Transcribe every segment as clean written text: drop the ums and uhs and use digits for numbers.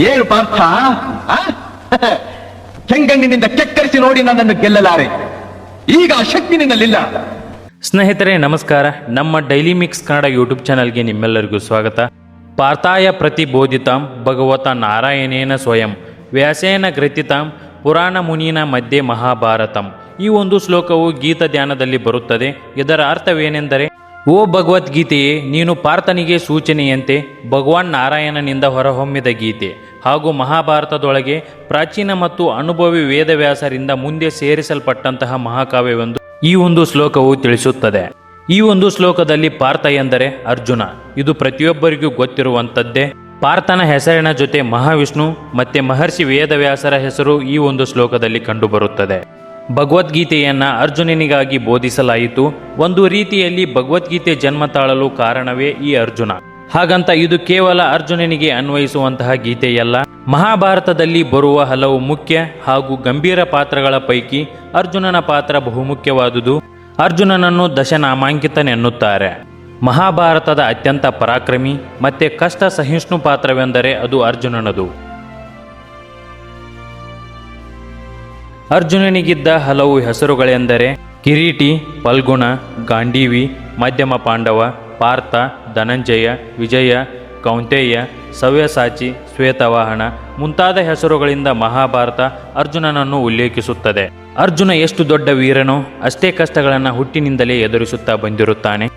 ಏನು ಪಾರ್ಥ, ಕೆಂಗಣ್ಣಿನಿಂದ ಕೆಕ್ಕರಿಸಿ ನೋಡಿ ನನ್ನನ್ನು ಗೆಲ್ಲಲಾರೆ. ಈಗ ಆ ಶಕ್ತಿ ನಿನ್ನಲ್ಲಿಲ್ಲ. ಸ್ನೇಹಿತರೆ ನಮಸ್ಕಾರ. ನಮ್ಮ ಡೈಲಿ ಮಿಕ್ಸ್ ಕನ್ನಡ ಯೂಟ್ಯೂಬ್ ಚಾನಲ್ಗೆ ನಿಮ್ಮೆಲ್ಲರಿಗೂ ಸ್ವಾಗತ. ಪಾರ್ಥಾಯ ಪ್ರತಿಬೋಧಿತಾಂ ಭಗವತ ನಾರಾಯಣೇನ ಸ್ವಯಂ ವ್ಯಾಸೇನ ಗ್ರಥಿತಾಂ ಪುರಾಣ ಮುನೀನ ಮಧ್ಯೆ ಮಹಾಭಾರತಂ. ಈ ಒಂದು ಶ್ಲೋಕವು ಗೀತ ಧ್ಯಾನದಲ್ಲಿ ಬರುತ್ತದೆ. ಇದರ ಅರ್ಥವೇನೆಂದರೆ, ಓ ಭಗವದ್ಗೀತೆಯೇ, ನೀನು ಪಾರ್ಥನಿಗೆ ಸೂಚನೆಯಂತೆ ಭಗವಾನ್ ನಾರಾಯಣನಿಂದ ಹೊರಹೊಮ್ಮಿದ ಗೀತೆ ಹಾಗೂ ಮಹಾಭಾರತದೊಳಗೆ ಪ್ರಾಚೀನ ಮತ್ತು ಅನುಭವಿ ವೇದವ್ಯಾಸರಿಂದ ಮುಂದೆ ಸೇರಿಸಲ್ಪಟ್ಟಂತಹ ಮಹಾಕಾವ್ಯವೆಂದು ಈ ಒಂದು ಶ್ಲೋಕವು ತಿಳಿಸುತ್ತದೆ. ಈ ಒಂದು ಶ್ಲೋಕದಲ್ಲಿ ಪಾರ್ಥ ಎಂದರೆ ಅರ್ಜುನ. ಇದು ಪ್ರತಿಯೊಬ್ಬರಿಗೂ ಗೊತ್ತಿರುವಂಥದ್ದೇ. ಪಾರ್ಥನ ಹೆಸರಿನ ಜೊತೆ ಮಹಾವಿಷ್ಣು ಮತ್ತೆ ಮಹರ್ಷಿ ವೇದವ್ಯಾಸರ ಹೆಸರು ಈ ಒಂದು ಶ್ಲೋಕದಲ್ಲಿ ಕಂಡುಬರುತ್ತದೆ. ಭಗವದ್ಗೀತೆಯನ್ನ ಅರ್ಜುನನಿಗಾಗಿ ಬೋಧಿಸಲಾಯಿತು. ಒಂದು ರೀತಿಯಲ್ಲಿ ಭಗವದ್ಗೀತೆ ಜನ್ಮ ತಾಳಲು ಕಾರಣವೇ ಈ ಅರ್ಜುನ. ಹಾಗಂತ ಇದು ಕೇವಲ ಅರ್ಜುನನಿಗೆ ಅನ್ವಯಿಸುವಂತಹ ಗೀತೆಯಲ್ಲ. ಮಹಾಭಾರತದಲ್ಲಿ ಬರುವ ಹಲವು ಮುಖ್ಯ ಹಾಗೂ ಗಂಭೀರ ಪಾತ್ರಗಳ ಪೈಕಿ ಅರ್ಜುನನ ಪಾತ್ರ ಬಹುಮುಖ್ಯವಾದುದು. ಅರ್ಜುನನನ್ನು ದಶನಾಮಾಂಕಿತನೆನ್ನುತ್ತಾರೆ. ಮಹಾಭಾರತದ ಅತ್ಯಂತ ಪರಾಕ್ರಮಿ ಮತ್ತೆ ಕಷ್ಟ ಸಹಿಷ್ಣು ಪಾತ್ರವೆಂದರೆ ಅದು ಅರ್ಜುನನದು. ಅರ್ಜುನನಿಗಿದ್ದ ಹಲವು ಹೆಸರುಗಳೆಂದರೆ ಕಿರೀಟಿ, ಫಲ್ಗುಣ, ಗಾಂಡೀವಿ, ಮಧ್ಯಮ ಪಾಂಡವ, ಪಾರ್ಥ, ಧನಂಜಯ, ವಿಜಯ, ಕೌಂತೆಯ, ಸವ್ಯಸಾಚಿ, ಶ್ವೇತವಾಹನ ಮುಂತಾದ ಹೆಸರುಗಳಿಂದ ಮಹಾಭಾರತ ಅರ್ಜುನನನ್ನು ಉಲ್ಲೇಖಿಸುತ್ತದೆ. ಅರ್ಜುನ ಎಷ್ಟು ದೊಡ್ಡ ವೀರನೋ ಅಷ್ಟೇ ಕಷ್ಟಗಳನ್ನು ಹುಟ್ಟಿನಿಂದಲೇ ಎದುರಿಸುತ್ತಾ ಬಂದಿರುತ್ತಾನೆ.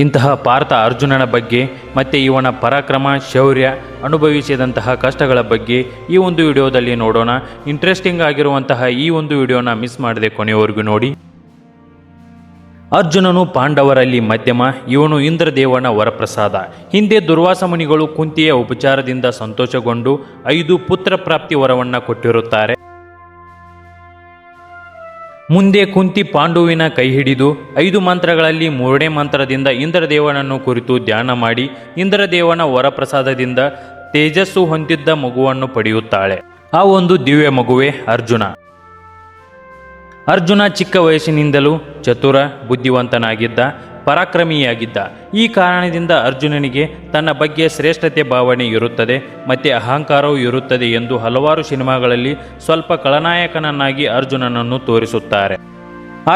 ಇಂತಹ ಪಾರ್ಥ ಅರ್ಜುನನ ಬಗ್ಗೆ ಮತ್ತೆ ಇವನ ಪರಾಕ್ರಮ, ಶೌರ್ಯ, ಅನುಭವಿಸಿದಂತಹ ಕಷ್ಟಗಳ ಬಗ್ಗೆ ಈ ಒಂದು ವಿಡಿಯೋದಲ್ಲಿ ನೋಡೋಣ. ಇಂಟ್ರೆಸ್ಟಿಂಗ್ ಆಗಿರುವಂತಹ ಈ ಒಂದು ವಿಡಿಯೋನ ಮಿಸ್ ಮಾಡದೆ ಕೊನೆಯವರೆಗೂ ನೋಡಿ. ಅರ್ಜುನನು ಪಾಂಡವರಲ್ಲಿ ಮಧ್ಯಮ. ಇವನು ಇಂದ್ರದೇವನ ವರಪ್ರಸಾದ. ಹಿಂದೆ ದುರ್ವಾಸ ಮುನಿಗಳು ಕುಂತಿಯ ಉಪಚಾರದಿಂದ ಸಂತೋಷಗೊಂಡು 5 ಪುತ್ರ ಪ್ರಾಪ್ತಿ ವರವನ್ನು ಕೊಟ್ಟಿರುತ್ತಾರೆ. ಮುಂದೆ ಕುಂತಿ ಪಾಂಡುವಿನ ಕೈ ಹಿಡಿದು 5 ಮಂತ್ರಗಳಲ್ಲಿ 3ನೇ ಮಂತ್ರದಿಂದ ಇಂದ್ರದೇವನನ್ನು ಕುರಿತು ಧ್ಯಾನ ಮಾಡಿ ಇಂದ್ರದೇವನ ವರಪ್ರಸಾದದಿಂದ ತೇಜಸ್ಸು ಹೊಂದಿದ್ದ ಮಗುವನ್ನು ಪಡೆಯುತ್ತಾಳೆ. ಆ ಒಂದು ದಿವ್ಯ ಮಗುವೇ ಅರ್ಜುನ. ಅರ್ಜುನ ಚಿಕ್ಕ ವಯಸ್ಸಿನಿಂದಲೂ ಚತುರ, ಬುದ್ಧಿವಂತನಾಗಿದ್ದ, ಪರಾಕ್ರಮಿಯಾಗಿದ್ದ. ಈ ಕಾರಣದಿಂದ ಅರ್ಜುನನಿಗೆ ತನ್ನ ಬಗ್ಗೆ ಶ್ರೇಷ್ಠತೆ ಭಾವನೆ ಇರುತ್ತದೆ ಮತ್ತು ಅಹಂಕಾರವೂ ಇರುತ್ತದೆ ಎಂದು ಹಲವಾರು ಸಿನಿಮಾಗಳಲ್ಲಿ ಸ್ವಲ್ಪ ಖಳನಾಯಕನನ್ನಾಗಿ ಅರ್ಜುನನನ್ನು ತೋರಿಸುತ್ತಾರೆ.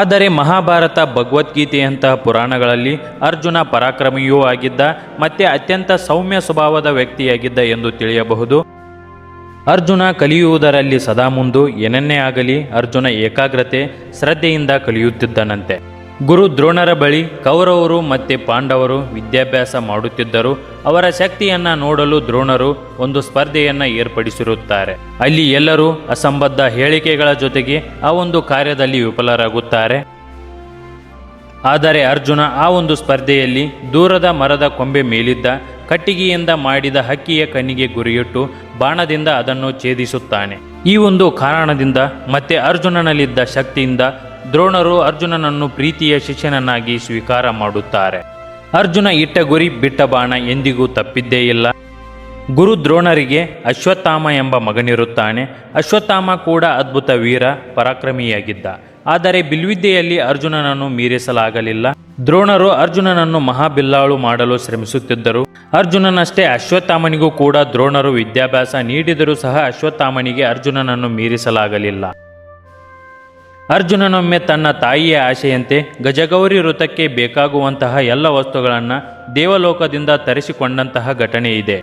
ಆದರೆ ಮಹಾಭಾರತ, ಭಗವದ್ಗೀತೆಯಂತಹ ಪುರಾಣಗಳಲ್ಲಿ ಅರ್ಜುನ ಪರಾಕ್ರಮಿಯೂ ಆಗಿದ್ದ ಮತ್ತು ಅತ್ಯಂತ ಸೌಮ್ಯ ಸ್ವಭಾವದ ವ್ಯಕ್ತಿಯಾಗಿದ್ದ ಎಂದು ತಿಳಿಯಬಹುದು. ಅರ್ಜುನ ಕಲಿಯುವುದರಲ್ಲಿ ಸದಾ ಮುಂದು. ಏನನ್ನೇ ಆಗಲಿ ಅರ್ಜುನ ಏಕಾಗ್ರತೆ, ಶ್ರದ್ಧೆಯಿಂದ ಕಲಿಯುತ್ತಿದ್ದನಂತೆ. ಗುರು ದ್ರೋಣರ ಬಳಿ ಕೌರವರು ಮತ್ತು ಪಾಂಡವರು ವಿದ್ಯಾಭ್ಯಾಸ ಮಾಡುತ್ತಿದ್ದರು. ಅವರ ಶಕ್ತಿಯನ್ನು ನೋಡಲು ದ್ರೋಣರು ಒಂದು ಸ್ಪರ್ಧೆಯನ್ನು ಏರ್ಪಡಿಸಿರುತ್ತಾರೆ. ಅಲ್ಲಿ ಎಲ್ಲರೂ ಅಸಂಬದ್ಧ ಹೇಳಿಕೆಗಳ ಜೊತೆಗೆ ಆ ಒಂದು ಕಾರ್ಯದಲ್ಲಿ ವಿಫಲರಾಗುತ್ತಾರೆ. ಆದರೆ ಅರ್ಜುನ ಆ ಒಂದು ಸ್ಪರ್ಧೆಯಲ್ಲಿ ದೂರದ ಮರದ ಕೊಂಬೆ ಮೇಲಿದ್ದ ಕಟ್ಟಿಗೆಯಿಂದ ಮಾಡಿದ ಹಕ್ಕಿಯ ಕಣ್ಣಿಗೆ ಗುರಿಯಿಟ್ಟು ಬಾಣದಿಂದ ಅದನ್ನು ಛೇದಿಸುತ್ತಾನೆ. ಈ ಒಂದು ಕಾರಣದಿಂದ ಮತ್ತೆ ಅರ್ಜುನನಲ್ಲಿದ್ದ ಶಕ್ತಿಯಿಂದ ದ್ರೋಣರು ಅರ್ಜುನನನ್ನು ಪ್ರೀತಿಯ ಶಿಷ್ಯನನ್ನಾಗಿ ಸ್ವೀಕಾರ ಮಾಡುತ್ತಾರೆ. ಅರ್ಜುನ ಇಟ್ಟ ಗುರಿ, ಬಿಟ್ಟ ಬಾಣ ಎಂದಿಗೂ ತಪ್ಪಿದ್ದೇ ಇಲ್ಲ. ಗುರು ದ್ರೋಣರಿಗೆ ಅಶ್ವತ್ಥಾಮ ಎಂಬ ಮಗನಿರುತ್ತಾನೆ. ಅಶ್ವತ್ಥಾಮ ಕೂಡ ಅದ್ಭುತ ವೀರ, ಪರಾಕ್ರಮಿಯಾಗಿದ್ದ. ಆದರೆ ಬಿಲ್ವಿದ್ಯೆಯಲ್ಲಿ ಅರ್ಜುನನನ್ನು ಮೀರಿಸಲಾಗಲಿಲ್ಲ. ದ್ರೋಣರು ಅರ್ಜುನನನ್ನು ಮಹಾಬಿಲ್ಲಾಳು ಮಾಡಲು ಶ್ರಮಿಸುತ್ತಿದ್ದರು. ಅರ್ಜುನನಷ್ಟೇ ಅಶ್ವತ್ಥಾಮನಿಗೂ ಕೂಡ ದ್ರೋಣರು ವಿದ್ಯಾಭ್ಯಾಸ ನೀಡಿದರೂ ಸಹ ಅಶ್ವತ್ಥಾಮನಿಗೆ ಅರ್ಜುನನನ್ನು ಮೀರಿಸಲಾಗಲಿಲ್ಲ. ಅರ್ಜುನನೊಮ್ಮೆ ತನ್ನ ತಾಯಿಯ ಆಶೆಯಂತೆ ಗಜಗೌರಿ ವೃತ್ತಕ್ಕೆ ಬೇಕಾಗುವಂತಹ ಎಲ್ಲ ವಸ್ತುಗಳನ್ನು ದೇವಲೋಕದಿಂದ ತರಿಸಿಕೊಂಡಂತಹ ಘಟನೆ ಇದೆ.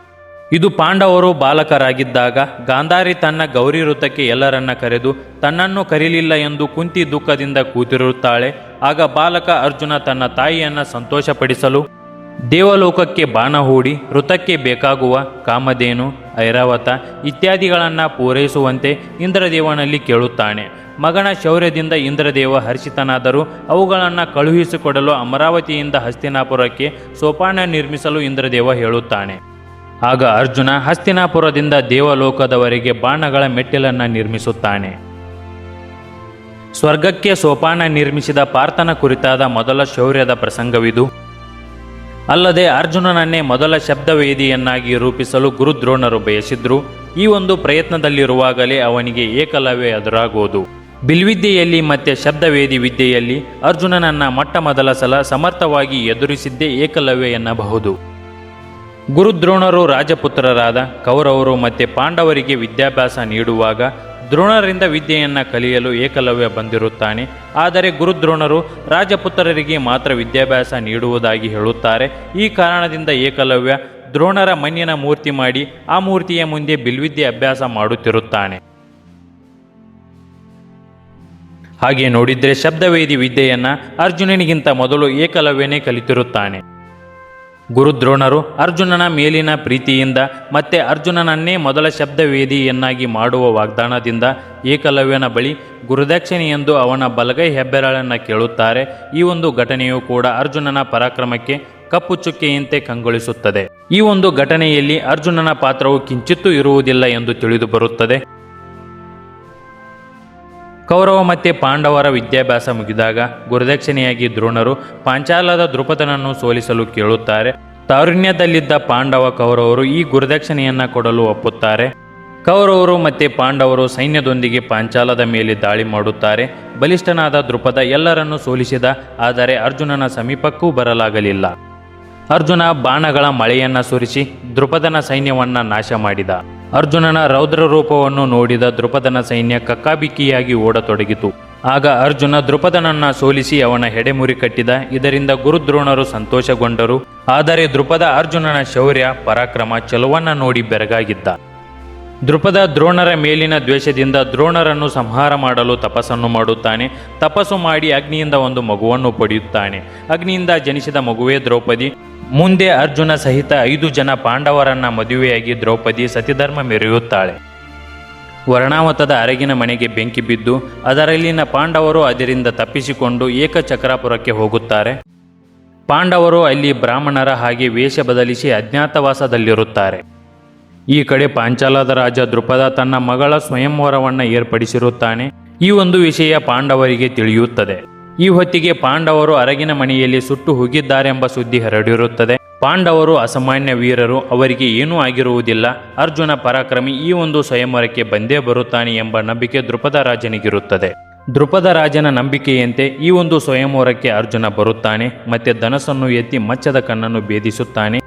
ಇದು ಪಾಂಡವರು ಬಾಲಕರಾಗಿದ್ದಾಗ ಗಾಂಧಾರಿ ತನ್ನ ಗೌರಿ ವೃತ್ತಕ್ಕೆ ಎಲ್ಲರನ್ನ ಕರೆದು ತನ್ನನ್ನು ಕರೀಲಿಲ್ಲ ಎಂದು ಕುಂತಿ ದುಃಖದಿಂದ ಕೂತಿರುತ್ತಾಳೆ. ಆಗ ಬಾಲಕ ಅರ್ಜುನ ತನ್ನ ತಾಯಿಯನ್ನು ಸಂತೋಷಪಡಿಸಲು ದೇವಲೋಕಕ್ಕೆ ಬಾಣ ಹೂಡಿ ವೃತ್ತಕ್ಕೆ ಬೇಕಾಗುವ ಕಾಮಧೇನು, ಐರಾವತ ಇತ್ಯಾದಿಗಳನ್ನು ಪೂರೈಸುವಂತೆ ಇಂದ್ರದೇವನಲ್ಲಿ ಕೇಳುತ್ತಾನೆ. ಮಗನ ಶೌರ್ಯದಿಂದ ಇಂದ್ರದೇವ ಹರ್ಷಿತನಾದರೂ ಅವುಗಳನ್ನು ಕಳುಹಿಸಿಕೊಡಲು ಅಮರಾವತಿಯಿಂದ ಹಸ್ತಿನಾಪುರಕ್ಕೆ ಸೋಪಾನ ನಿರ್ಮಿಸಲು ಇಂದ್ರದೇವ ಹೇಳುತ್ತಾನೆ. ಆಗ ಅರ್ಜುನ ಹಸ್ತಿನಾಪುರದಿಂದ ದೇವಲೋಕದವರೆಗೆ ಬಾಣಗಳ ಮೆಟ್ಟಿಲನ್ನು ನಿರ್ಮಿಸುತ್ತಾನೆ. ಸ್ವರ್ಗಕ್ಕೆ ಸೋಪಾನ ನಿರ್ಮಿಸಿದ ಪಾರ್ಥನ ಕುರಿತಾದ ಮೊದಲ ಶೌರ್ಯದ ಪ್ರಸಂಗವಿದು. ಅಲ್ಲದೆ ಅರ್ಜುನನನ್ನೇ ಮೊದಲ ಶಬ್ದವೇದಿಯನ್ನಾಗಿ ರೂಪಿಸಲು ಗುರುದ್ರೋಣರು ಬಯಸಿದ್ರು. ಈ ಒಂದು ಪ್ರಯತ್ನದಲ್ಲಿರುವಾಗಲೇ ಅವನಿಗೆ ಏಕಲವ್ಯ ಎದುರಾಗುವುದು. ಬಿಲ್ವಿದ್ಯೆಯಲ್ಲಿ ಮತ್ತೆ ಶಬ್ದವೇದಿ ವಿದ್ಯೆಯಲ್ಲಿ ಅರ್ಜುನನನ್ನ ಮೊಟ್ಟ ಮೊದಲ ಸಲ ಸಮರ್ಥವಾಗಿ ಎದುರಿಸಿದ್ದೇ ಏಕಲವ್ಯ ಎನ್ನಬಹುದು. ಗುರುದ್ರೋಣರು ರಾಜಪುತ್ರರಾದ ಕೌರವರು ಮತ್ತು ಪಾಂಡವರಿಗೆ ವಿದ್ಯಾಭ್ಯಾಸ ನೀಡುವಾಗ ದ್ರೋಣರಿಂದ ವಿದ್ಯೆಯನ್ನು ಕಲಿಯಲು ಏಕಲವ್ಯ ಬಂದಿರುತ್ತಾನೆ. ಆದರೆ ಗುರುದ್ರೋಣರು ರಾಜಪುತ್ರರಿಗೆ ಮಾತ್ರ ವಿದ್ಯಾಭ್ಯಾಸ ನೀಡುವುದಾಗಿ ಹೇಳುತ್ತಾರೆ. ಈ ಕಾರಣದಿಂದ ಏಕಲವ್ಯ ದ್ರೋಣರ ಮಣ್ಣಿನ ಮೂರ್ತಿ ಮಾಡಿ ಆ ಮೂರ್ತಿಯ ಮುಂದೆ ಬಿಲ್ವಿದ್ಯೆ ಅಭ್ಯಾಸ ಮಾಡುತ್ತಿರುತ್ತಾನೆ. ಹಾಗೆ ನೋಡಿದ್ರೆ ಶಬ್ದವೇದಿ ವಿದ್ಯೆಯನ್ನ ಅರ್ಜುನನಿಗಿಂತ ಮೊದಲು ಏಕಲವ್ಯನೇ ಕಲಿತಿರುತ್ತಾನೆ. ಗುರುದ್ರೋಣರು ಅರ್ಜುನನ ಮೇಲಿನ ಪ್ರೀತಿಯಿಂದ ಮತ್ತೆ ಅರ್ಜುನನನ್ನೇ ಮೊದಲ ಶಬ್ದವೇದಿಯನ್ನಾಗಿ ಮಾಡುವ ವಾಗ್ದಾನದಿಂದ ಏಕಲವ್ಯನ ಬಳಿ ಗುರುದಕ್ಷಿಣೆಯೆಂದು ಅವನ ಬಲಗೈ ಹೆಬ್ಬೆರಳನ್ನು ಕೇಳುತ್ತಾರೆ. ಈ ಒಂದು ಘಟನೆಯು ಕೂಡ ಅರ್ಜುನನ ಪರಾಕ್ರಮಕ್ಕೆ ಕಪ್ಪು ಚುಕ್ಕೆಯಂತೆ ಕಂಗೊಳಿಸುತ್ತದೆ. ಈ ಒಂದು ಘಟನೆಯಲ್ಲಿ ಅರ್ಜುನನ ಪಾತ್ರವು ಕಿಂಚಿತ್ತೂ ಇರುವುದಿಲ್ಲ ಎಂದು ತಿಳಿದು ಬರುತ್ತದೆ. ಕೌರವ ಮತ್ತು ಪಾಂಡವರ ವಿದ್ಯಾಭ್ಯಾಸ ಮುಗಿದಾಗ ಗುರುದಕ್ಷಿಣೆಯಾಗಿ ದ್ರೋಣರು ಪಾಂಚಾಲದ ದೃಪದನನ್ನು ಸೋಲಿಸಲು ಕೇಳುತ್ತಾರೆ. ತಾರುಣ್ಯದಲ್ಲಿದ್ದ ಪಾಂಡವ ಕೌರವರು ಈ ಗುರುದಕ್ಷಿಣೆಯನ್ನು ಕೊಡಲು ಒಪ್ಪುತ್ತಾರೆ. ಕೌರವರು ಮತ್ತು ಪಾಂಡವರು ಸೈನ್ಯದೊಂದಿಗೆ ಪಾಂಚಾಲದ ಮೇಲೆ ದಾಳಿ ಮಾಡುತ್ತಾರೆ. ಬಲಿಷ್ಠನಾದ ದೃಪದ ಎಲ್ಲರನ್ನೂ ಸೋಲಿಸಿದ, ಆದರೆ ಅರ್ಜುನನ ಸಮೀಪಕ್ಕೂ ಬರಲಾಗಲಿಲ್ಲ. ಅರ್ಜುನ ಬಾಣಗಳ ಮಳೆಯನ್ನು ಸುರಿಸಿ ದೃಪದನ ಸೈನ್ಯವನ್ನು ನಾಶ ಮಾಡಿದ. ಅರ್ಜುನನ ರೌದ್ರ ರೂಪವನ್ನು ನೋಡಿದ ದೃಪದನ ಸೈನ್ಯ ಕಕ್ಕಾಬಿಕ್ಕಿಯಾಗಿ ಓಡತೊಡಗಿತು. ಆಗ ಅರ್ಜುನ ದೃಪದನನ್ನ ಸೋಲಿಸಿ ಅವನ ಹೆಡೆಮುರಿ ಕಟ್ಟಿದ. ಇದರಿಂದ ಗುರುದ್ರೋಣರು ಸಂತೋಷಗೊಂಡರು. ಆದರೆ ದೃಪದ ಅರ್ಜುನನ ಶೌರ್ಯ ಪರಾಕ್ರಮ ಚೆಲುವನ್ನ ನೋಡಿ ಬೆರಗಾಗಿದ್ದ. ದೃಪದ ದ್ರೋಣರ ಮೇಲಿನ ದ್ವೇಷದಿಂದ ದ್ರೋಣರನ್ನು ಸಂಹಾರ ಮಾಡಲು ತಪಸ್ಸನ್ನು ಮಾಡುತ್ತಾನೆ. ತಪಸ್ಸು ಮಾಡಿ ಅಗ್ನಿಯಿಂದ ಒಂದು ಮಗುವನ್ನು ಪಡೆಯುತ್ತಾನೆ. ಅಗ್ನಿಯಿಂದ ಜನಿಸಿದ ಮಗುವೇ ದ್ರೌಪದಿ. ಮುಂದೆ ಅರ್ಜುನ ಸಹಿತ 5 ಜನ ಪಾಂಡವರನ್ನ ಮದುವೆಯಾಗಿ ದ್ರೌಪದಿ ಸತಿಧರ್ಮ ಮೆರೆಯುತ್ತಾಳೆ. ವರ್ಣಾವತದ ಅರಗಿನ ಮನೆಗೆ ಬೆಂಕಿ ಬಿದ್ದು ಅದರಲ್ಲಿನ ಪಾಂಡವರು ಅದರಿಂದ ತಪ್ಪಿಸಿಕೊಂಡು ಏಕಚಕ್ರಾಪುರಕ್ಕೆ ಹೋಗುತ್ತಾರೆ. ಪಾಂಡವರು ಅಲ್ಲಿ ಬ್ರಾಹ್ಮಣರ ಹಾಗೆ ವೇಷ ಬದಲಿಸಿ ಅಜ್ಞಾತವಾಸದಲ್ಲಿರುತ್ತಾರೆ. ಈ ಕಡೆ ಪಾಂಚಾಲದ ರಾಜ ದೃಪದ ತನ್ನ ಮಗಳ ಸ್ವಯಂವರವನ್ನು ಏರ್ಪಡಿಸಿರುತ್ತಾನೆ. ಈ ಒಂದು ವಿಷಯ ಪಾಂಡವರಿಗೆ ತಿಳಿಯುತ್ತದೆ. ಈ ಹೊತ್ತಿಗೆ ಪಾಂಡವರು ಅರಗಿನ ಮನೆಯಲ್ಲಿ ಸುಟ್ಟು ಹೋಗಿದ್ದಾರೆಂಬ ಸುದ್ದಿ ಹರಡಿರುತ್ತದೆ. ಪಾಂಡವರು ಅಸಾಮಾನ್ಯ ವೀರರು, ಅವರಿಗೆ ಏನೂ ಆಗಿರುವುದಿಲ್ಲ. ಅರ್ಜುನ ಪರಾಕ್ರಮಿ, ಈ ಒಂದು ಸ್ವಯಂವರಕ್ಕೆ ಬಂದೇ ಬರುತ್ತಾನೆ ಎಂಬ ನಂಬಿಕೆ ದೃಪದ ರಾಜನಿಗಿರುತ್ತದೆ. ದೃಪದ ರಾಜನ ನಂಬಿಕೆಯಂತೆ ಈ ಒಂದು ಸ್ವಯಂವರಕ್ಕೆ ಅರ್ಜುನ ಬರುತ್ತಾನೆ. ಮತ್ತೆ ಧನಸ್ಸನ್ನು ಎತ್ತಿ ಮಚ್ಚದ ಕಣ್ಣನ್ನು ಭೇದಿಸುತ್ತಾನೆ.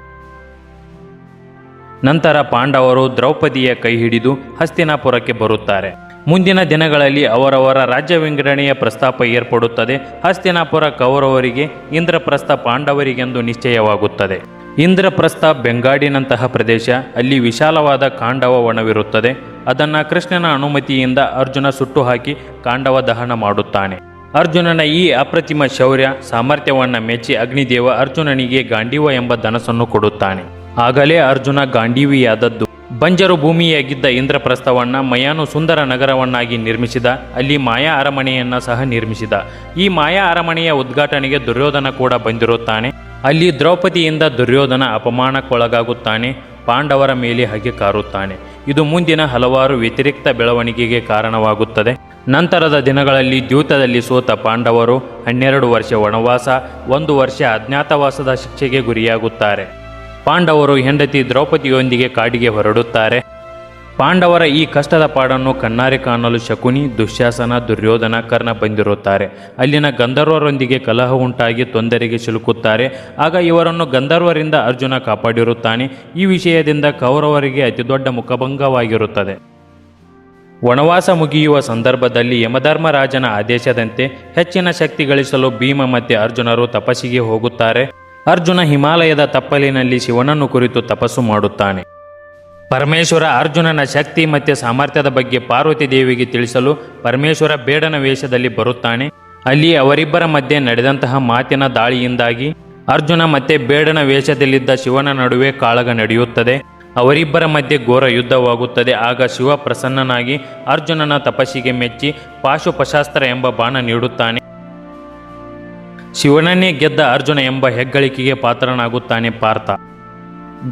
ನಂತರ ಪಾಂಡವರು ದ್ರೌಪದಿಯ ಕೈ ಹಿಡಿದು ಹಸ್ತಿನಾಪುರಕ್ಕೆ ಬರುತ್ತಾರೆ. ಮುಂದಿನ ದಿನಗಳಲ್ಲಿ ಅವರವರ ರಾಜ್ಯ ವಿಂಗಡಣೆಯ ಪ್ರಸ್ತಾಪ ಏರ್ಪಡುತ್ತದೆ. ಹಸ್ತಿನಾಪುರ ಕೌರವರಿಗೆ, ಇಂದ್ರಪ್ರಸ್ಥ ಪಾಂಡವರಿಗೆಂದು ನಿಶ್ಚಯವಾಗುತ್ತದೆ. ಇಂದ್ರಪ್ರಸ್ಥ ಬೆಂಗಾಡಿನಂತಹ ಪ್ರದೇಶ. ಅಲ್ಲಿ ವಿಶಾಲವಾದ ಕಾಂಡವ ವನವಿರುತ್ತದೆ. ಅದನ್ನು ಕೃಷ್ಣನ ಅನುಮತಿಯಿಂದ ಅರ್ಜುನ ಸುಟ್ಟು ಹಾಕಿ ಕಾಂಡವ ದಹನ ಮಾಡುತ್ತಾನೆ. ಅರ್ಜುನನ ಈ ಅಪ್ರತಿಮ ಶೌರ್ಯ ಸಾಮರ್ಥ್ಯವನ್ನು ಮೆಚ್ಚಿ ಅಗ್ನಿದೇವ ಅರ್ಜುನನಿಗೆ ಗಾಂಡೀವ ಎಂಬ ಧನಸ್ಸನ್ನು ಕೊಡುತ್ತಾನೆ. ಆಗಲೇ ಅರ್ಜುನ ಗಾಂಡೀವಿಯಾದದ್ದು. ಬಂಜರು ಭೂಮಿಯಾಗಿದ್ದ ಇಂದ್ರಪ್ರಸ್ಥವನ್ನ ಮಯಾನು ಸುಂದರ ನಗರವನ್ನಾಗಿ ನಿರ್ಮಿಸಿದ. ಅಲ್ಲಿ ಮಾಯಾ ಅರಮನೆಯನ್ನ ಸಹ ನಿರ್ಮಿಸಿದ. ಈ ಮಾಯಾ ಅರಮನೆಯ ಉದ್ಘಾಟನೆಗೆ ದುರ್ಯೋಧನ ಕೂಡ ಬಂದಿರುತ್ತಾನೆ. ಅಲ್ಲಿ ದ್ರೌಪದಿಯಿಂದ ದುರ್ಯೋಧನ ಅಪಮಾನಕ್ಕೊಳಗಾಗುತ್ತಾನೆ. ಪಾಂಡವರ ಮೇಲೆ ಹಗೆ ಕಾರುತ್ತಾನೆ. ಇದು ಮುಂದಿನ ಹಲವಾರು ವ್ಯತಿರಿಕ್ತ ಬೆಳವಣಿಗೆಗೆ ಕಾರಣವಾಗುತ್ತದೆ. ನಂತರದ ದಿನಗಳಲ್ಲಿ ದ್ಯೂತದಲ್ಲಿ ಸೋತ ಪಾಂಡವರು 12 ವರ್ಷ ವನವಾಸ, 1 ವರ್ಷ ಅಜ್ಞಾತವಾಸದ ಶಿಕ್ಷೆಗೆ ಗುರಿಯಾಗುತ್ತಾರೆ. ಪಾಂಡವರು ಹೆಂಡತಿ ದ್ರೌಪದಿಯೊಂದಿಗೆ ಕಾಡಿಗೆ ಹೊರಡುತ್ತಾರೆ. ಪಾಂಡವರ ಈ ಕಷ್ಟದ ಪಾಡನ್ನು ಕಣ್ಣಾರೆ ಕಾಣಲು ಶಕುನಿ, ದುಶ್ಯಾಸನ, ದುರ್ಯೋಧನ, ಕರ್ಣ ಬಂದಿರುತ್ತಾರೆ. ಅಲ್ಲಿನ ಗಂಧರ್ವರೊಂದಿಗೆ ಕಲಹ ಉಂಟಾಗಿ ತೊಂದರೆಗೆ ಸಿಲುಕುತ್ತಾರೆ. ಆಗ ಇವರನ್ನು ಗಂಧರ್ವರಿಂದ ಅರ್ಜುನ ಕಾಪಾಡಿರುತ್ತಾನೆ. ಈ ವಿಷಯದಿಂದ ಕೌರವರಿಗೆ ಅತಿದೊಡ್ಡ ಮುಖಭಂಗವಾಗಿರುತ್ತದೆ. ವನವಾಸ ಮುಗಿಯುವ ಸಂದರ್ಭದಲ್ಲಿ ಯಮಧರ್ಮರಾಜನ ಆದೇಶದಂತೆ ಹೆಚ್ಚಿನ ಶಕ್ತಿ ಗಳಿಸಲು ಭೀಮ ಮತ್ತು ಅರ್ಜುನರು ತಪಸ್ಸಿಗೆ ಹೋಗುತ್ತಾರೆ. ಅರ್ಜುನ ಹಿಮಾಲಯದ ತಪ್ಪಲಿನಲ್ಲಿ ಶಿವನನ್ನು ಕುರಿತು ತಪಸ್ಸು ಮಾಡುತ್ತಾನೆ. ಪರಮೇಶ್ವರ ಅರ್ಜುನನ ಶಕ್ತಿ ಮತ್ತು ಸಾಮರ್ಥ್ಯದ ಬಗ್ಗೆ ಪಾರ್ವತಿ ದೇವಿಗೆ ತಿಳಿಸಲು ಪರಮೇಶ್ವರ ಬೇಡನ ವೇಷದಲ್ಲಿ ಬರುತ್ತಾನೆ. ಅಲ್ಲಿ ಅವರಿಬ್ಬರ ಮಧ್ಯೆ ನಡೆದಂತಹ ಮಾತಿನ ದಾಳಿಯಿಂದಾಗಿ ಅರ್ಜುನ ಮತ್ತೆ ಬೇಡನ ವೇಷದಲ್ಲಿದ್ದ ಶಿವನ ನಡುವೆ ಕಾಳಗ ನಡೆಯುತ್ತದೆ. ಅವರಿಬ್ಬರ ಮಧ್ಯೆ ಘೋರ ಯುದ್ಧವಾಗುತ್ತದೆ. ಆಗ ಶಿವ ಪ್ರಸನ್ನನಾಗಿ ಅರ್ಜುನನ ತಪಸ್ಸಿಗೆ ಮೆಚ್ಚಿ ಪಾಶುಪಶಾಸ್ತ್ರ ಎಂಬ ಬಾಣ ನೀಡುತ್ತಾನೆ. ಶಿವನನ್ನೇ ಗೆದ್ದ ಅರ್ಜುನ ಎಂಬ ಹೆಗ್ಗಳಿಕೆಗೆ ಪಾತ್ರನಾಗುತ್ತಾನೆ ಪಾರ್ಥ.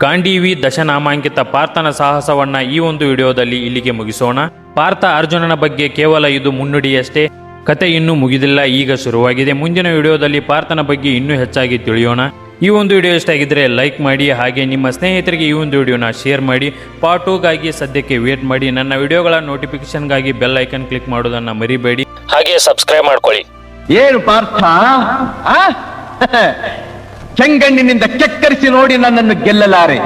ಗಾಂಡೀವಿ ದಶನಾಮಾಂಕಿತ ಪಾರ್ಥನ ಸಾಹಸವನ್ನ ಈ ಒಂದು ವಿಡಿಯೋದಲ್ಲಿ ಇಲ್ಲಿಗೆ ಮುಗಿಸೋಣ. ಪಾರ್ಥ ಅರ್ಜುನನ ಬಗ್ಗೆ ಕೇವಲ ಇದು ಮುನ್ನುಡಿಯಷ್ಟೇ. ಕತೆ ಇನ್ನೂ ಮುಗಿದಿಲ್ಲ, ಈಗ ಶುರುವಾಗಿದೆ. ಮುಂದಿನ ವಿಡಿಯೋದಲ್ಲಿ ಪಾರ್ಥನ ಬಗ್ಗೆ ಇನ್ನೂ ಹೆಚ್ಚಾಗಿ ತಿಳಿಯೋಣ. ಈ ಒಂದು ವಿಡಿಯೋ ಇಷ್ಟ ಆಗಿದ್ರೆ ಲೈಕ್ ಮಾಡಿ, ಹಾಗೆ ನಿಮ್ಮ ಸ್ನೇಹಿತರಿಗೆ ಈ ಒಂದು ವಿಡಿಯೋನ ಶೇರ್ ಮಾಡಿ. ಪಾರ್ಟ್ 2ಗಾಗಿ ಸದ್ಯಕ್ಕೆ ವೇಟ್ ಮಾಡಿ. ನನ್ನ ವಿಡಿಯೋಗಳ ನೋಟಿಫಿಕೇಶನ್ಗಾಗಿ ಬೆಲ್ ಐಕನ್ ಕ್ಲಿಕ್ ಮಾಡೋದನ್ನು ಮರಿಬೇಡಿ. ಹಾಗೆ ಸಬ್ಸ್ಕ್ರೈಬ್ ಮಾಡ್ಕೊಳ್ಳಿ. ಏನು ಪಾರ್ಥ, ಕೆಂಗಣ್ಣಿನಿಂದ ಕೆಕ್ಕರಿಸಿ ನೋಡಿ ನನ್ನನ್ನು ಗೆಲ್ಲಲಾರೆ.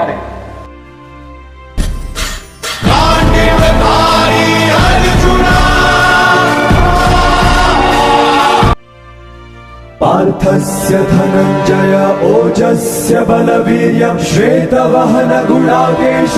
पार्थस्य धनञ्जय ओजस्य बलवीर्यं श्वेतवहन गुणाकेश